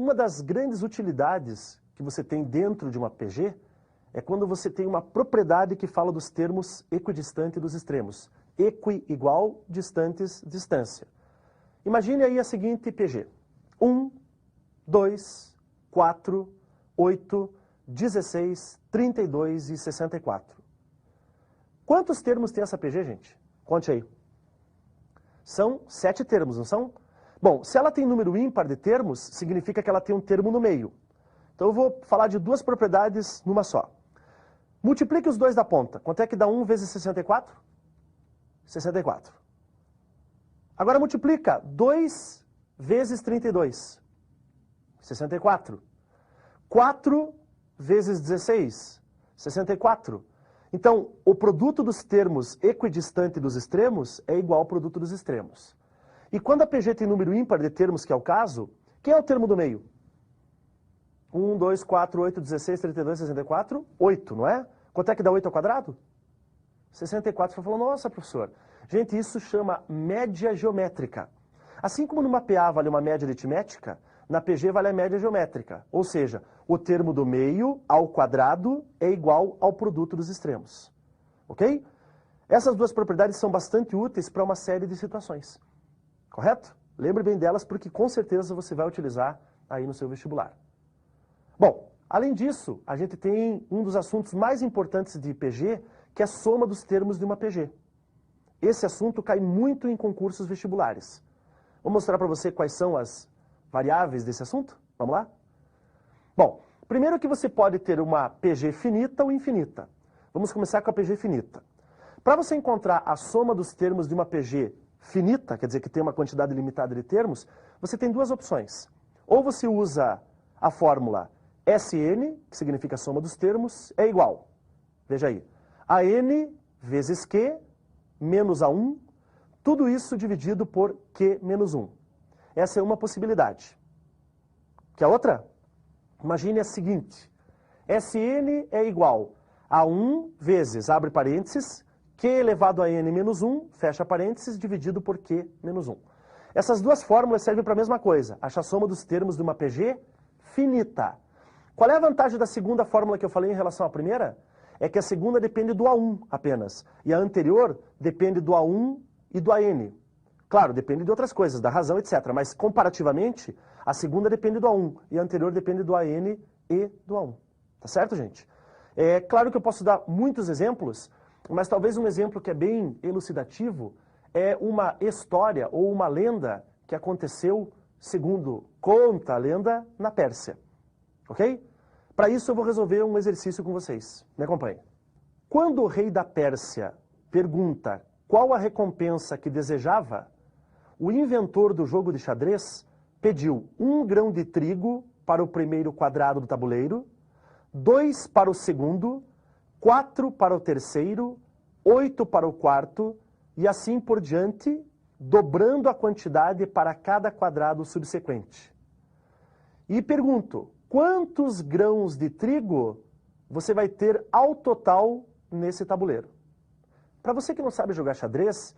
uma das grandes utilidades que você tem dentro de uma PG é quando você tem uma propriedade que fala dos termos equidistante dos extremos. Equi, igual, distantes, distância. Imagine aí a seguinte PG. 1, 2, 4, 8, 16, 32 e 64. Quantos termos tem essa PG, gente? Conte aí. São 7 termos, não são? Bom, se ela tem número ímpar de termos, significa que ela tem um termo no meio. Então eu vou falar de duas propriedades numa só. Multiplique os dois da ponta. Quanto é que dá 1 vezes 64? 64. Agora multiplica 2 vezes 32. 64. 4 vezes 16. 64. Então, o produto dos termos equidistante dos extremos é igual ao produto dos extremos. E quando a PG tem número ímpar de termos, que é o caso, quem é o termo do meio? 1, 2, 4, 8, 16, 32, 64, 8, não é? Quanto é que dá 8 ao quadrado? 64. Você falou, nossa, professor. Gente, isso chama média geométrica. Assim como numa PA vale uma média aritmética, na PG vale a média geométrica. Ou seja, o termo do meio ao quadrado é igual ao produto dos extremos. Ok? Essas duas propriedades são bastante úteis para uma série de situações. Correto? Lembre bem delas porque com certeza você vai utilizar aí no seu vestibular. Bom, além disso, a gente tem um dos assuntos mais importantes de PG, que é a soma dos termos de uma PG. Esse assunto cai muito em concursos vestibulares. Vou mostrar para você quais são as variáveis desse assunto? Vamos lá? Bom, primeiro que você pode ter uma PG finita ou infinita. Vamos começar com a PG finita. Para você encontrar a soma dos termos de uma PG finita, quer dizer que tem uma quantidade limitada de termos, você tem duas opções. Ou você usa a fórmula Sn, que significa a soma dos termos, é igual. Veja aí. A n vezes q menos a1, tudo isso dividido por q menos 1. Essa é uma possibilidade. Quer outra? Imagine a seguinte. Sn é igual a 1 vezes, abre parênteses, q elevado a n menos 1, fecha parênteses, dividido por q menos 1. Essas duas fórmulas servem para a mesma coisa. Acha a soma dos termos de uma PG finita. Qual é a vantagem da segunda fórmula que eu falei em relação à primeira? É que a segunda depende do A1 apenas. E a anterior depende do A1 e do AN. Claro, depende de outras coisas, da razão, etc. Mas, comparativamente, a segunda depende do A1 e a anterior depende do AN e do A1. Tá certo, gente? É claro que eu posso dar muitos exemplos, mas talvez um exemplo que é bem elucidativo é uma história ou uma lenda que aconteceu, segundo conta a lenda, na Pérsia. Ok? Para isso eu vou resolver um exercício com vocês. Me acompanhe. Quando o rei da Pérsia pergunta qual a recompensa que desejava, o inventor do jogo de xadrez pediu 1 grão de trigo para o primeiro quadrado do tabuleiro, 2 para o segundo, 4 para o terceiro, 8 para o quarto e assim por diante, dobrando a quantidade para cada quadrado subsequente. E pergunto, quantos grãos de trigo você vai ter ao total nesse tabuleiro? Para você que não sabe jogar xadrez,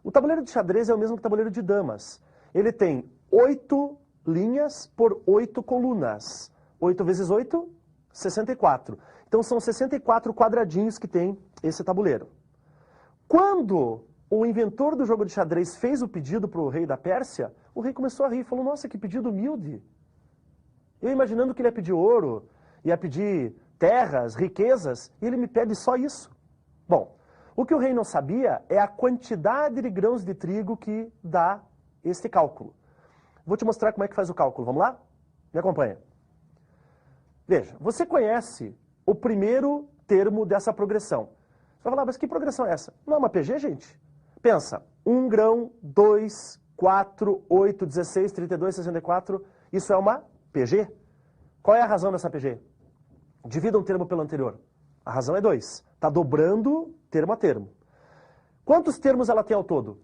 o tabuleiro de xadrez é o mesmo que o tabuleiro de damas. Ele tem 8 linhas por 8 colunas. 8 vezes 8, 64. Então são 64 quadradinhos que tem esse tabuleiro. Quando o inventor do jogo de xadrez fez o pedido para o rei da Pérsia, o rei começou a rir e falou, nossa, que pedido humilde. Eu imaginando que ele ia pedir ouro, ia pedir terras, riquezas, e ele me pede só isso. Bom, o que o rei não sabia é a quantidade de grãos de trigo que dá este cálculo. Vou te mostrar como é que faz o cálculo. Vamos lá? Me acompanha. Veja, você conhece o primeiro termo dessa progressão. Você vai falar, mas que progressão é essa? Não é uma PG, gente? Pensa, 1 grão, 2, 4, 8, 16, 32, 64, isso é uma PG. Qual é a razão dessa PG? Divida um termo pelo anterior. A razão é 2. Está dobrando termo a termo. Quantos termos ela tem ao todo?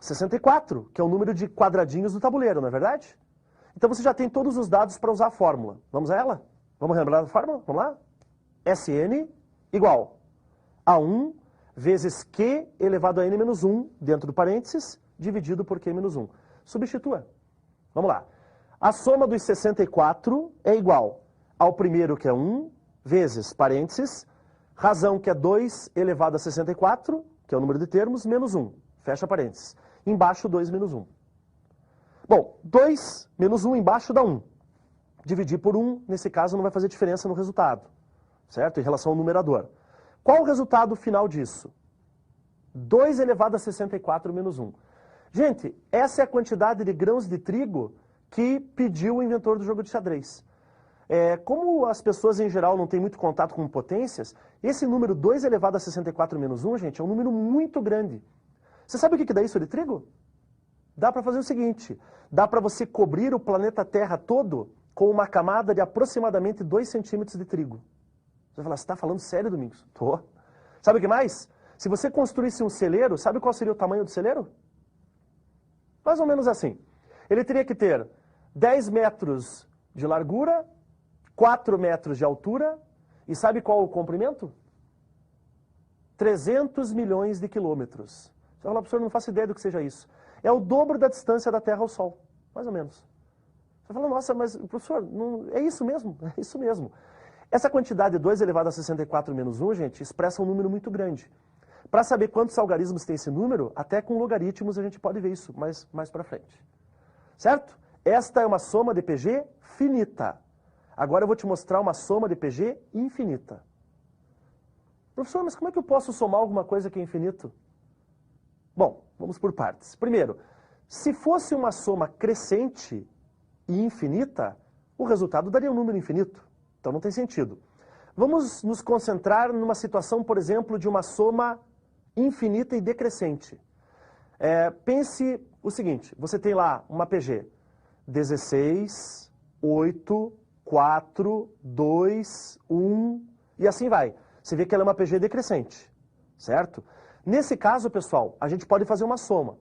64, que é o número de quadradinhos do tabuleiro, não é verdade? Então você já tem todos os dados para usar a fórmula. Vamos a ela? Vamos lembrar da fórmula? Vamos lá? Sn igual a 1 vezes q elevado a n menos 1, dentro do parênteses, dividido por q menos 1. Substitua. Vamos lá. A soma dos 64 é igual ao primeiro, que é 1, vezes, parênteses, razão, que é 2 elevado a 64, que é o número de termos, menos 1, fecha parênteses. Embaixo, 2 menos 1. Bom, 2 menos 1 embaixo dá 1. Dividir por 1, nesse caso, não vai fazer diferença no resultado, certo? Em relação ao numerador. Qual o resultado final disso? 2 elevado a 64 menos 1. Gente, essa é a quantidade de grãos de trigo que pediu o inventor do jogo de xadrez. Como as pessoas em geral não têm muito contato com potências, esse número 2 elevado a 64 menos 1, gente, é um número muito grande. Você sabe o que dá isso de trigo? Dá para fazer o seguinte, dá para você cobrir o planeta Terra todo com uma camada de aproximadamente 2 centímetros de trigo. Você vai falar, você está falando sério, Domingos? Tô. Sabe o que mais? Se você construísse um celeiro, sabe qual seria o tamanho do celeiro? Mais ou menos assim. Ele teria que ter 10 metros de largura, 4 metros de altura, e sabe qual o comprimento? 300 milhões de quilômetros. Você vai falar, professor, não faço ideia do que seja isso. É o dobro da distância da Terra ao Sol, mais ou menos. Você fala, nossa, mas professor, não... é isso mesmo? É isso mesmo. Essa quantidade de 2 elevado a 64 menos 1, gente, expressa um número muito grande. Para saber quantos algarismos tem esse número, até com logaritmos a gente pode ver isso mais para frente. Certo? Esta é uma soma de PG finita. Agora eu vou te mostrar uma soma de PG infinita. Professor, mas como é que eu posso somar alguma coisa que é infinito? Bom, vamos por partes. Primeiro, se fosse uma soma crescente e infinita, o resultado daria um número infinito. Então não tem sentido. Vamos nos concentrar numa situação, por exemplo, de uma soma infinita e decrescente. Pense o seguinte, você tem lá uma PG 16, 8, 4, 2, 1 e assim vai. Você vê que ela é uma PG decrescente, certo? Nesse caso, pessoal, a gente pode fazer uma soma.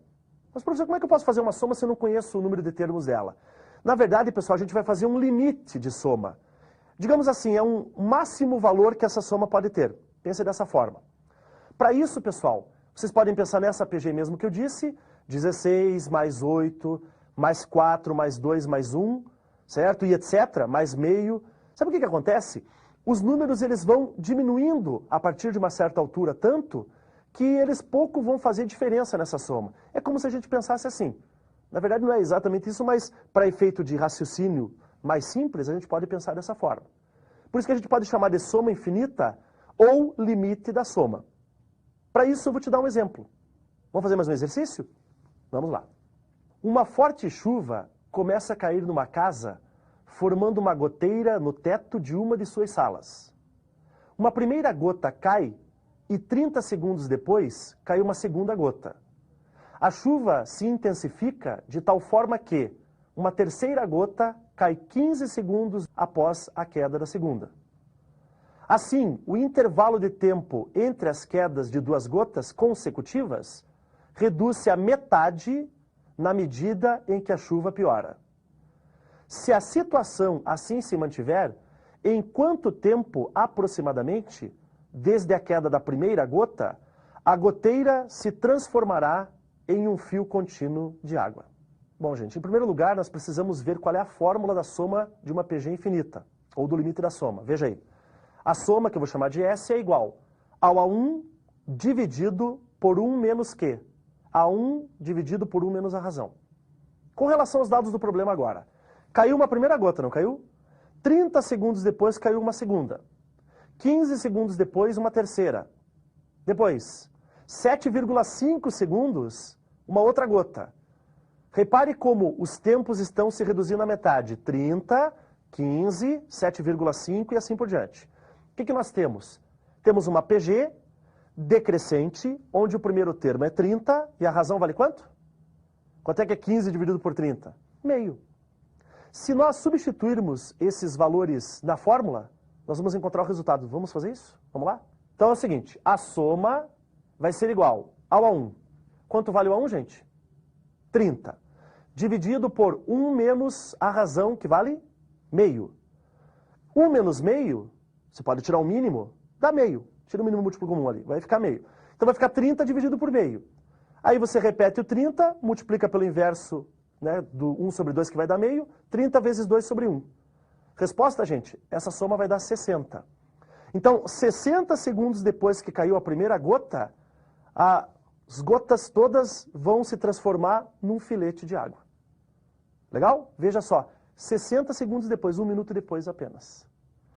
Mas, professor, como é que eu posso fazer uma soma se eu não conheço o número de termos dela? Na verdade, pessoal, a gente vai fazer um limite de soma. Digamos assim, é um máximo valor que essa soma pode ter. Pense dessa forma. Para isso, pessoal, vocês podem pensar nessa PG mesmo que eu disse, 16 mais 8, mais 4, mais 2, mais 1, certo? E etc., mais meio. Sabe o que acontece? Os números eles vão diminuindo a partir de uma certa altura tanto que eles pouco vão fazer diferença nessa soma. É como se a gente pensasse assim. Na verdade não é exatamente isso, mas para efeito de raciocínio mais simples, a gente pode pensar dessa forma. Por isso que a gente pode chamar de soma infinita ou limite da soma. Para isso eu vou te dar um exemplo. Vamos fazer mais um exercício? Vamos lá. Uma forte chuva começa a cair numa casa, formando uma goteira no teto de uma de suas salas. Uma primeira gota cai e 30 segundos depois cai uma segunda gota. A chuva se intensifica de tal forma que uma terceira gota cai 15 segundos após a queda da segunda. Assim, o intervalo de tempo entre as quedas de 2 gotas consecutivas reduz-se à metade na medida em que a chuva piora. Se a situação assim se mantiver, em quanto tempo aproximadamente, desde a queda da primeira gota, a goteira se transformará em um fio contínuo de água? Bom, gente, em primeiro lugar, nós precisamos ver qual é a fórmula da soma de uma PG infinita, ou do limite da soma. Veja aí. A soma, que eu vou chamar de S, é igual ao A1 dividido por 1 menos Q. A1 dividido por 1 menos a razão. Com relação aos dados do problema agora. Caiu uma primeira gota, não caiu? 30 segundos depois caiu uma segunda. 15 segundos depois, uma terceira. Depois, 7,5 segundos, uma outra gota. Repare como os tempos estão se reduzindo à metade. 30, 15, 7,5 e assim por diante. O que nós temos? Temos uma PG decrescente, onde o primeiro termo é 30 e a razão vale quanto? Quanto é que é 15 dividido por 30? Meio. Se nós substituirmos esses valores na fórmula, nós vamos encontrar o resultado. Vamos fazer isso? Vamos lá? Então é o seguinte, a soma vai ser igual ao A1. Quanto vale o A1, gente? 30. Dividido por 1 menos a razão, que vale meio. 1 menos meio, você pode tirar o mínimo, dá meio. Tira o mínimo múltiplo comum ali, vai ficar meio. Então vai ficar 30 dividido por meio. Aí você repete o 30, multiplica pelo inverso né, do 1 sobre 2 que vai dar meio, 30 vezes 2 sobre 1. Resposta, gente, essa soma vai dar 60. Então, 60 segundos depois que caiu a primeira gota, as gotas todas vão se transformar num filete de água. Legal? Veja só, 60 segundos depois, 1 minuto depois apenas.